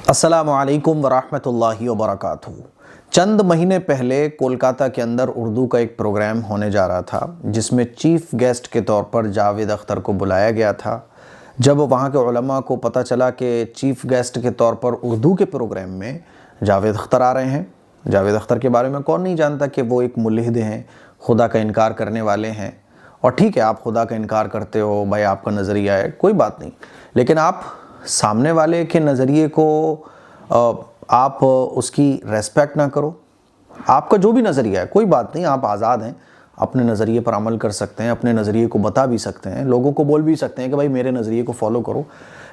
अस्सलामु अलैकुम वरहमतुल्लाहि वबरकातुहू। चंद महीने पहले कोलकाता के अंदर उर्दू का एक प्रोग्राम होने जा रहा था जिसमें चीफ गेस्ट के तौर पर जावेद अख्तर को बुलाया गया था। जब वहाँ के उलमा को पता चला कि चीफ गेस्ट के तौर पर उर्दू के प्रोग्राम में जावेद अख्तर आ रहे हैं, जावेद अख्तर के बारे में कौन नहीं जानता कि वो एक मुल्हिद हैं, खुदा का इनकार करने वाले हैं। और ठीक है, आप खुदा का इनकार करते हो, भाई आपका नज़रिया है, कोई बात नहीं, लेकिन आप सामने वाले के नज़रिए को आप उसकी रेस्पेक्ट ना करो। आपका जो भी नज़रिया है कोई बात नहीं, आप आज़ाद हैं, अपने नज़रिए पर अमल कर सकते हैं, अपने नज़रिए को बता भी सकते हैं, लोगों को बोल भी सकते हैं कि भाई मेरे नज़रिए को फॉलो करो।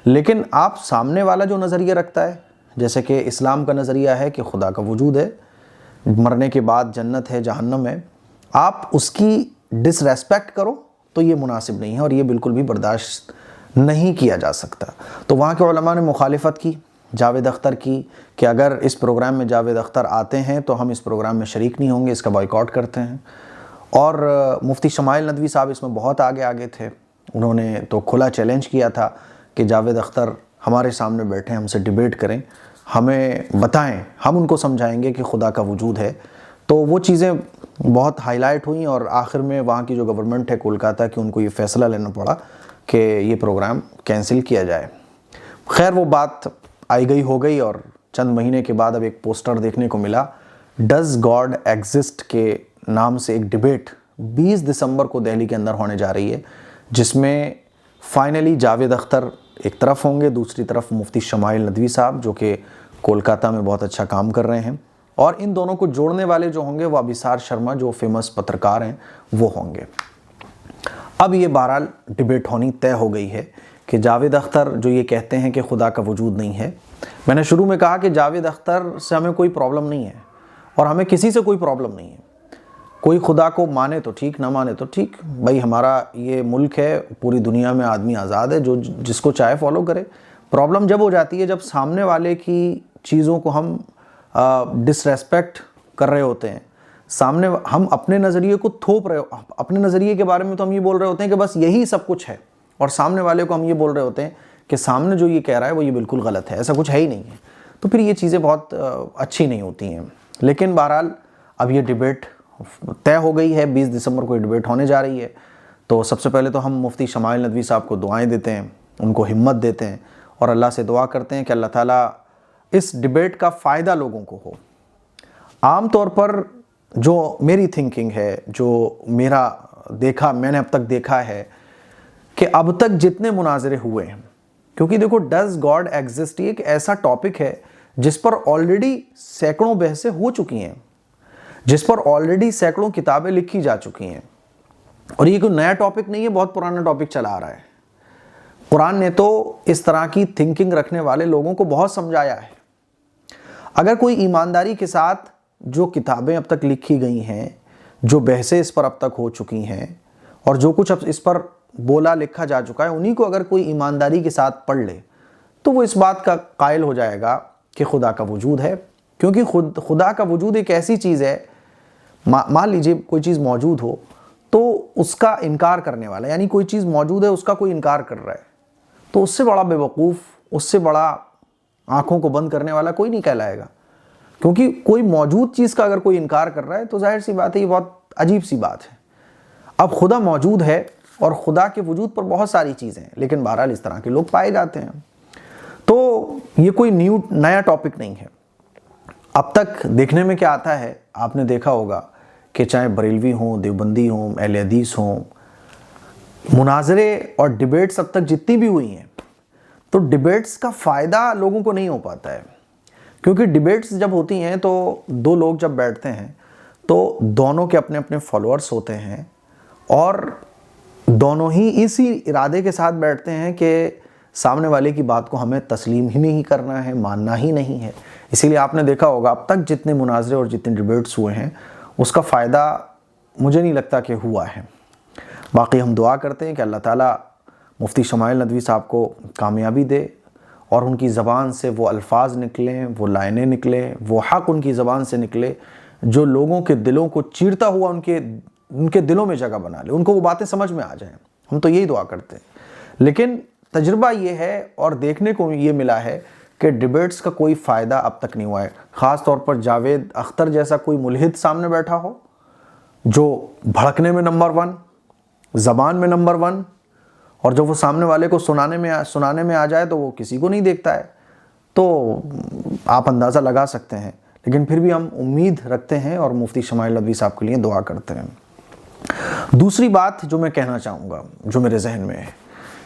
लेकिन आप सामने वाला जो नज़रिया रखता है, जैसे कि इस्लाम का नज़रिया है कि खुदा का वजूद है, मरने के बाद जन्नत है, जहन्नम है, आप उसकी डिसरेस्पेक्ट करो तो ये मुनासिब नहीं है और ये बिल्कुल भी बर्दाश्त नहीं किया जा सकता। तो वहाँ के उलमा ने मुखालिफत की जावेद अख्तर की कि अगर इस प्रोग्राम में जावेद अख्तर आते हैं तो हम इस प्रोग्राम में शरीक नहीं होंगे, इसका बॉयकॉट करते हैं। और मुफ्ती शमाइल नदवी साहब इसमें बहुत आगे थे। उन्होंने तो खुला चैलेंज किया था कि जावेद अख्तर हमारे सामने बैठे, हमसे डिबेट करें, हमें बताएं, हम उनको समझाएंगे कि खुदा का वजूद है। तो वो चीज़ें बहुत हाईलाइट हुई और आखिर में वहाँ की जो गवर्नमेंट है कोलकाता की, उनको ये फ़ैसला लेना पड़ा कि ये प्रोग्राम कैंसिल किया जाए। खैर, वो बात आई गई हो गई और चंद महीने के बाद अब एक पोस्टर देखने को मिला, डज गॉड एग्जिस्ट के नाम से एक डिबेट 20 दिसंबर को दिल्ली के अंदर होने जा रही है, जिसमें फाइनली जावेद अख्तर एक तरफ होंगे, दूसरी तरफ मुफ्ती शमाइल नदवी साहब जो कि कोलकाता में बहुत अच्छा काम कर रहे हैं, और इन दोनों को जोड़ने वाले जो होंगे वो अभिसार शर्मा जो फेमस पत्रकार हैं वो होंगे। अब ये बहरहाल डिबेट होनी तय हो गई है कि जावेद अख्तर जो ये कहते हैं कि खुदा का वजूद नहीं है। मैंने शुरू में कहा कि जावेद अख्तर से हमें कोई प्रॉब्लम नहीं है और हमें किसी से कोई प्रॉब्लम नहीं है। कोई खुदा को माने तो ठीक, ना माने तो ठीक, भाई हमारा ये मुल्क है, पूरी दुनिया में आदमी आज़ाद है, जो जिसको चाहे फॉलो करे। प्रॉब्लम जब हो जाती है जब सामने वाले की चीज़ों को हम डिसरेस्पेक्ट कर रहे होते हैं, सामने हम अपने नज़रिए को थोप रहे हो, अपने नज़रिए के बारे में तो हम ये बोल रहे होते हैं कि बस यही सब कुछ है, और सामने वाले को हम ये बोल रहे होते हैं कि सामने जो ये कह रहा है वो ये बिल्कुल गलत है, ऐसा कुछ है ही नहीं है। तो फिर ये चीज़ें बहुत अच्छी नहीं होती हैं। लेकिन बहरहाल अब ये डिबेट तय हो गई है, 20 दिसंबर को ये डिबेट होने जा रही है। तो सबसे पहले तो हम मुफ्ती शमाइल नदवी साहब को दुआएँ देते हैं, उनको हिम्मत देते हैं और अल्लाह से दुआ करते हैं कि अल्लाह ताला इस डिबेट का फ़ायदा लोगों को हो। आम तौर पर जो मेरी थिंकिंग है, जो मैंने अब तक देखा है कि अब तक जितने मुनाजरे हुए हैं, क्योंकि देखो डज गॉड एग्जिस्ट एक ऐसा टॉपिक है जिस पर ऑलरेडी सैकड़ों बहसें हो चुकी हैं, जिस पर ऑलरेडी सैकड़ों किताबें लिखी जा चुकी हैं, और ये कोई नया टॉपिक नहीं है, बहुत पुराना टॉपिक चला आ रहा है। कुरान ने तो इस तरह की थिंकिंग रखने वाले लोगों को बहुत समझाया है। अगर कोई ईमानदारी के साथ जो किताबें अब तक लिखी गई हैं, जो बहसें इस पर अब तक हो चुकी हैं, और जो कुछ अब इस पर बोला लिखा जा चुका है, उन्हीं को अगर कोई ईमानदारी के साथ पढ़ ले तो वो इस बात का कायल हो जाएगा कि खुदा का वजूद है। क्योंकि खुदा का वजूद एक ऐसी चीज़ है, मान लीजिए कोई चीज़ मौजूद हो तो उसका इनकार करने वाला, यानी कोई चीज़ मौजूद है उसका कोई इनकार कर रहा है, तो उससे बड़ा बेवकूफ़, उससे बड़ा आँखों को बंद करने वाला कोई नहीं कहलाएगा। क्योंकि कोई मौजूद चीज़ का अगर कोई इनकार कर रहा है तो जाहिर सी बात है, ये बहुत अजीब सी बात है। अब खुदा मौजूद है और खुदा के वजूद पर बहुत सारी चीज़ें हैं, लेकिन बहरहाल इस तरह के लोग पाए जाते हैं। तो ये कोई नया टॉपिक नहीं है। अब तक देखने में क्या आता है, आपने देखा होगा कि चाहे बरेलवी हों, देवबंदी हों, अहले हदीस हों, मुनाजरे और डिबेट्स अब तक जितनी भी हुई हैं, तो डिबेट्स का फ़ायदा लोगों को नहीं हो पाता है। क्योंकि डिबेट्स जब होती हैं तो दो लोग जब बैठते हैं तो दोनों के अपने अपने फॉलोअर्स होते हैं, और दोनों ही इसी इरादे के साथ बैठते हैं कि सामने वाले की बात को हमें तस्लीम ही नहीं करना है, मानना ही नहीं है। इसीलिए आपने देखा होगा अब तक जितने मुनाजरे और जितने डिबेट्स हुए हैं उसका फ़ायदा मुझे नहीं लगता कि हुआ है। बाकी हम दुआ करते हैं कि अल्लाह ताला मुफ्ती शमाइल नदवी साहब को कामयाबी दे और उनकी ज़बान से वो अल्फाज निकलें, वो लाइनें निकलें, वो हक़ उनकी ज़बान से निकले जो लोगों के दिलों को चीरता हुआ उनके दिलों में जगह बना ले, उनको वो बातें समझ में आ जाएं। हम तो यही दुआ करते हैं। लेकिन तजुर्बा ये है और देखने को ये मिला है कि डिबेट्स का कोई फ़ायदा अब तक नहीं हुआ है। ख़ास तौर पर जावेद अख्तर जैसा कोई मुल्हिद सामने बैठा हो जो भड़कने में नंबर 1, ज़बान में नंबर 1, और जब वो सामने वाले को सुनाने में आ जाए तो वो किसी को नहीं देखता है। तो आप अंदाज़ा लगा सकते हैं, लेकिन फिर भी हम उम्मीद रखते हैं और मुफ्ती शमाइल नदवी साहब के लिए दुआ करते हैं। दूसरी बात जो मैं कहना चाहूँगा, जो मेरे जहन में है,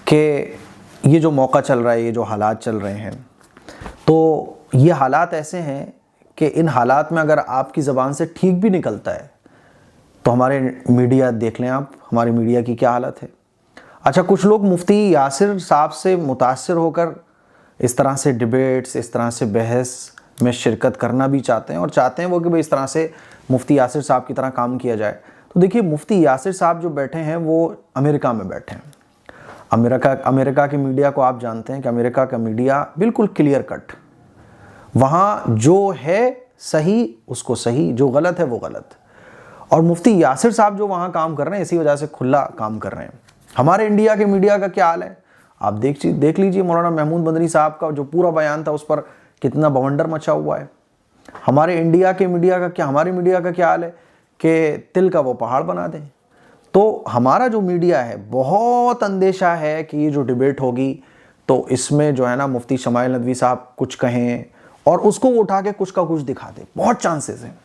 कि ये जो मौका चल रहा है, ये जो हालात चल रहे हैं, तो ये हालात ऐसे हैं कि इन हालात में अगर आपकी ज़बान से ठीक भी निकलता है तो हमारे मीडिया देख लें आप, हमारी मीडिया की क्या हालत है। अच्छा, कुछ लोग मुफ्ती यासिर साहब से मुतासिर होकर इस तरह से डिबेट्स, इस तरह से बहस में शिरकत करना भी चाहते हैं, और चाहते हैं वो कि भाई इस तरह से मुफ्ती यासिर साहब की तरह काम किया जाए। तो देखिए, मुफ्ती यासिर साहब जो बैठे हैं वो अमेरिका में बैठे हैं। अमेरिका के मीडिया को आप जानते हैं कि अमेरिका का मीडिया बिल्कुल क्लियर कट, वहाँ जो है सही उसको सही, जो गलत है वो गलत। और मुफ्ती यासिर साहब जो वहाँ काम कर रहे हैं, इसी वजह से खुला काम कर रहे हैं। हमारे इंडिया के मीडिया का क्या हाल है आप देख लीजिए। मौलाना महमूद बंदरी साहब का जो पूरा बयान था, उस पर कितना बवंडर मचा हुआ है। हमारे इंडिया के मीडिया का क्या, हमारे मीडिया का क्या हाल है कि तिल का वो पहाड़ बना दें। तो हमारा जो मीडिया है, बहुत अंदेशा है कि ये जो डिबेट होगी तो इसमें जो है ना मुफ्ती शमाइल नदवी साहब कुछ कहें और उसको वो उठा के कुछ का कुछ दिखा दे, बहुत चांसेस हैं।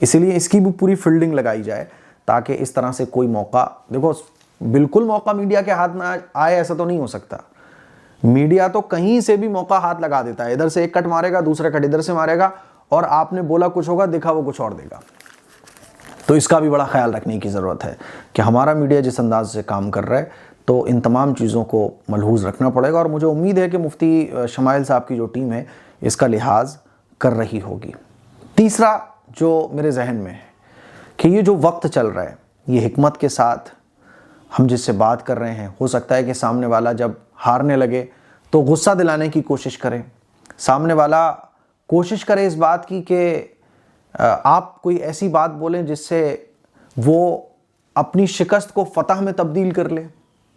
इसीलिए इसकी भी पूरी फील्डिंग लगाई जाए ताकि इस तरह से कोई मौका, देखो बिल्कुल मौका मीडिया के हाथ में आए ऐसा तो नहीं हो सकता। मीडिया तो कहीं से भी मौका हाथ लगा देता है, इधर से एक कट मारेगा, दूसरा कट इधर से मारेगा, और आपने बोला कुछ होगा, दिखा वो कुछ और देगा। तो इसका भी बड़ा ख्याल रखने की ज़रूरत है कि हमारा मीडिया जिस अंदाज से काम कर रहा है, तो इन तमाम चीज़ों को मलहूज़ रखना पड़ेगा। और मुझे उम्मीद है कि मुफ्ती शमाइल साहब की जो टीम है इसका लिहाज कर रही होगी। तीसरा जो मेरे जहन में है कि ये जो वक्त चल रहा है, ये हिकमत के साथ हम जिससे बात कर रहे हैं, हो सकता है कि सामने वाला जब हारने लगे तो गुस्सा दिलाने की कोशिश करे, सामने वाला कोशिश करे इस बात की कि आप कोई ऐसी बात बोलें जिससे वो अपनी शिकस्त को फतह में तब्दील कर ले।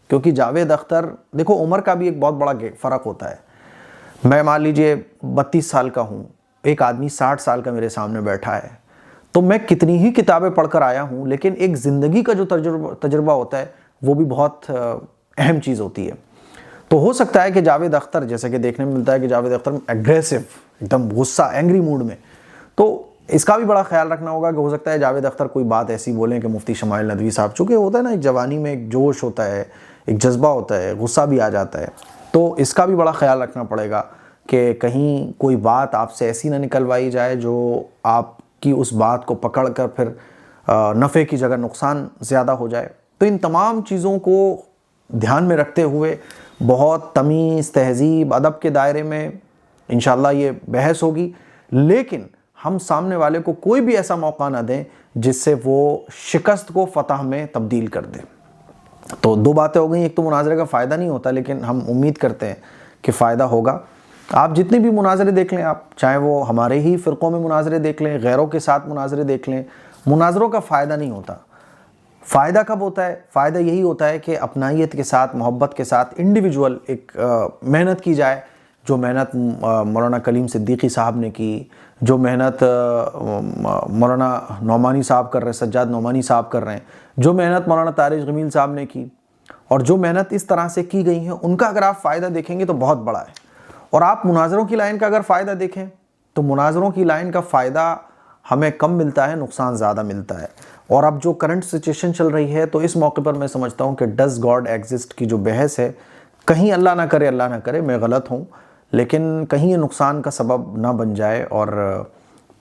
क्योंकि जावेद अख्तर, देखो उम्र का भी एक बहुत बड़ा फ़र्क होता है। मैं मान लीजिए 32 साल का हूँ, एक आदमी 60 साल का मेरे सामने बैठा है, तो मैं कितनी ही किताबें पढ़कर आया हूँ, लेकिन एक ज़िंदगी का जो तजुर्बा होता है वो भी बहुत अहम चीज़ होती है। तो हो सकता है कि जावेद अख्तर, जैसे कि देखने में मिलता है कि जावेद अख्तर एग्रेसिव, एकदम गुस्सा, एंग्री मूड में, तो इसका भी बड़ा ख्याल रखना होगा कि हो सकता है जावेद अख्तर कोई बात ऐसी बोलें कि मुफ्ती शमाइल नदवी साहब, चूँकि होता है ना, एक जवानी में एक जोश होता है, एक जज्बा होता है, गुस्सा भी आ जाता है, तो इसका भी बड़ा ख्याल रखना पड़ेगा कि कहीं कोई बात आपसे ऐसी ना निकलवाई जाए जो आपकी उस बात को पकड़ कर फिर नफ़े की जगह नुकसान ज़्यादा हो जाए। तो इन तमाम चीज़ों को ध्यान में रखते हुए बहुत तमीज़, तहज़ीब, अदब के दायरे में इंशाअल्लाह ये बहस होगी, लेकिन हम सामने वाले को कोई भी ऐसा मौका ना दें जिससे वो शिकस्त को फतह में तब्दील कर दे। तो दो बातें हो गई, एक तो मुनाजरे का फ़ायदा नहीं होता, लेकिन हम उम्मीद करते हैं कि फ़ायदा होगा। आप जितने भी मुनाजरे देख लें, आप चाहे वो हमारे ही फ़िरक़ों में मुनाजरे देख लें, गैरों के साथ मुनाजरे देख लें, मुनाजरों का फ़ायदा नहीं होता। फ़ायदा कब होता है? फ़ायदा यही होता है कि अपनाइयत के साथ, मोहब्बत के साथ इंडिविजुअल एक मेहनत की जाए, जो मेहनत मौलाना कलीम सिद्दीकी साहब ने की, जो मेहनत मौलाना नौमानी साहब कर रहे हैं, सज्जाद नौमानी साहब कर रहे हैं, जो मेहनत मौलाना तारिक जमील साहब ने की, और जो मेहनत इस तरह से की गई है, उनका अगर आप फ़ायदा देखेंगे तो बहुत बड़ा है। और आप मुनाजरों की लाइन का अगर फ़ायदा देखें तो मुनाजरों की लाइन का फ़ायदा हमें कम मिलता है, नुकसान ज़्यादा मिलता है। और अब जो करंट सिचुएशन चल रही है, तो इस मौके पर मैं समझता हूँ कि डज गॉड एग्जिस्ट की जो बहस है, कहीं अल्लाह ना करे मैं गलत हूँ, लेकिन कहीं ये नुकसान का सबब ना बन जाए और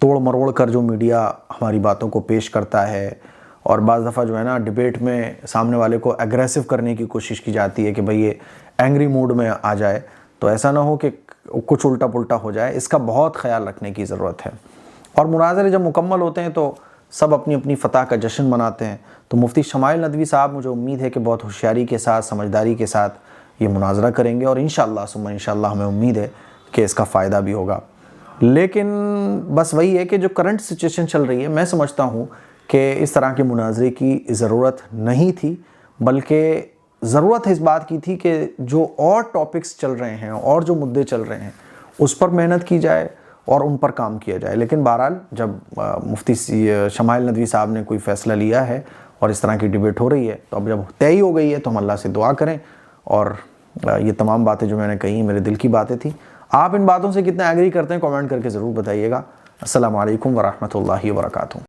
तोड़ मरोड़ कर जो मीडिया हमारी बातों को पेश करता है, और बाज़ दफ़ा जो है ना डिबेट में सामने वाले को एग्रेसिव करने की कोशिश की जाती है कि भाई ये एंग्री मूड में आ जाए, तो ऐसा ना हो कि कुछ उल्टा पुल्टा हो जाए। इसका बहुत ख्याल रखने की ज़रूरत है। और मुनाज़रे जब मुकम्मल होते हैं तो सब अपनी अपनी फ़तह का जश्न मनाते हैं। तो मुफ्ती शमाइल नदवी साहब, मुझे उम्मीद है कि बहुत होशियारी के साथ, समझदारी के साथ ये मुनाजरा करेंगे, और इंशाअल्लाह सुम्मा इंशाअल्लाह हमें उम्मीद है कि इसका फ़ायदा भी होगा। लेकिन बस वही है कि जो करंट सिचुएशन चल रही है, मैं समझता हूँ कि इस तरह के मुनाजरे की ज़रूरत नहीं थी, बल्कि ज़रूरत इस बात की थी कि जो और टॉपिक्स चल रहे हैं और जो मुद्दे चल रहे हैं उस पर मेहनत की जाए और उन पर काम किया जाए। लेकिन बहरहाल जब मुफ्ती शमाइल नदवी साहब ने कोई फ़ैसला लिया है और इस तरह की डिबेट हो रही है, तो अब जब तय हो गई है तो हम अल्लाह से दुआ करें। और ये तमाम बातें जो मैंने कही मेरे दिल की बातें थी। आप इन बातों से कितना एग्री करते हैं कमेंट करके ज़रूर बताइएगा। अस्सलामु अलैकुम वरहमतुल्लाहि वबरकातुहू।